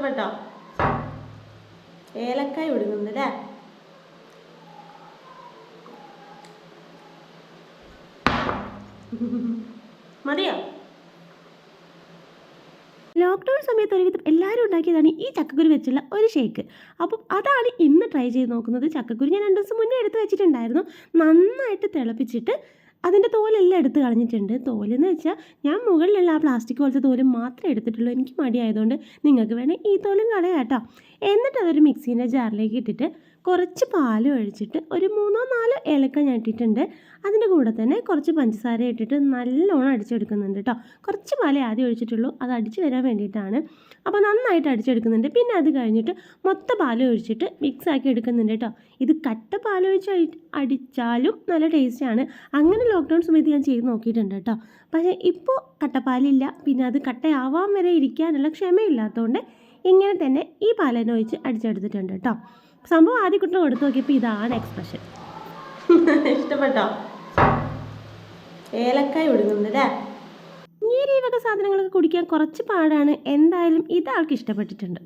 ഇഷ്ടപ്പെട്ടോ? ഏലക്കായ ഒടുങ്ങുന്നല്ലേ? മതിയോ? ലോക്ക്ഡൗൺ സമയത്ത് ഒരുവിധം എല്ലാവരും ഉണ്ടാക്കിയതാണ് ഈ ചക്കക്കുരു വെച്ചുള്ള ഒരു ഷേക്ക്. അപ്പം അതാണ് ഇന്ന് ട്രൈ ചെയ്ത് നോക്കുന്നത്. ചക്കക്കുരു ഞാൻ 2 ദിവസം മുന്നേ എടുത്ത് വെച്ചിട്ടുണ്ടായിരുന്നു. നന്നായിട്ട് തിളപ്പിച്ചിട്ട് അതിൻ്റെ തോലെല്ലാം എടുത്ത് കളഞ്ഞിട്ടുണ്ട്. തോലെന്ന് വെച്ചാൽ ഞാൻ മുകളിലുള്ള ആ പ്ലാസ്റ്റിക് പോലത്തെ തോല് മാത്രമേ എടുത്തിട്ടുള്ളൂ. എനിക്ക് മടിയായതുകൊണ്ട് നിങ്ങൾക്ക് വേണേൽ ഈ തോലും കളയാം കേട്ടോ. എന്നിട്ട് അതൊരു മിക്സീൻ്റെ ജാറിലേക്ക് ഇട്ടിട്ട് കുറച്ച് പാൽ ഒഴിച്ചിട്ട് ഒരു 3-4 ഏലക്ക ഞാൻ ഇട്ടിട്ടുണ്ട്. അതിൻ്റെ കൂടെ തന്നെ കുറച്ച് പഞ്ചസാര ഇട്ടിട്ട് നല്ലോണം അടിച്ചെടുക്കുന്നുണ്ട് കേട്ടോ. കുറച്ച് പാലേ ആദ്യം ഒഴിച്ചിട്ടുള്ളൂ, അത് അടിച്ച് വരാൻ വേണ്ടിയിട്ടാണ്. അപ്പോൾ നന്നായിട്ട് അടിച്ചെടുക്കുന്നുണ്ട്. പിന്നെ അത് കഴിഞ്ഞിട്ട് മൊത്തം പാൽ ഒഴിച്ചിട്ട് മിക്സ് ആക്കി എടുക്കുന്നുണ്ട് കേട്ടോ. ഇത് കട്ട പാലൊഴിച്ച് അടിച്ചാലും നല്ല ടേസ്റ്റാണ്. അങ്ങനെ ലോക്ക്ഡൗൺ സമയത്ത് ഞാൻ ചെയ്ത് നോക്കിയിട്ടുണ്ട് കേട്ടോ. പക്ഷേ ഇപ്പോൾ കട്ടപ്പാലില്ല, പിന്നെ അത് കട്ടയാവാൻ വരെ ഇരിക്കാനുള്ള ക്ഷമയില്ലാത്തതുകൊണ്ട് ഇങ്ങനെ തന്നെ ഈ പാലന്നെ ഒഴിച്ച് അടിച്ചെടുത്തിട്ടുണ്ട് കേട്ടോ. സംഭവം ആദ്യ കുട്ടിനെ കൊടുത്തു നോക്കിയപ്പോൾ ഇതാണ് എക്സ്പ്രഷൻ. ഇഷ്ടപ്പെട്ടോ? ഏലക്കായ ഒടുങ്ങുന്നല്ലേ? ഈ വക സാധനങ്ങളൊക്കെ കുടിക്കാൻ കുറച്ച് പാടാണ്. എന്തായാലും ഇത് ആൾക്ക് ഇഷ്ടപ്പെട്ടിട്ടുണ്ട്.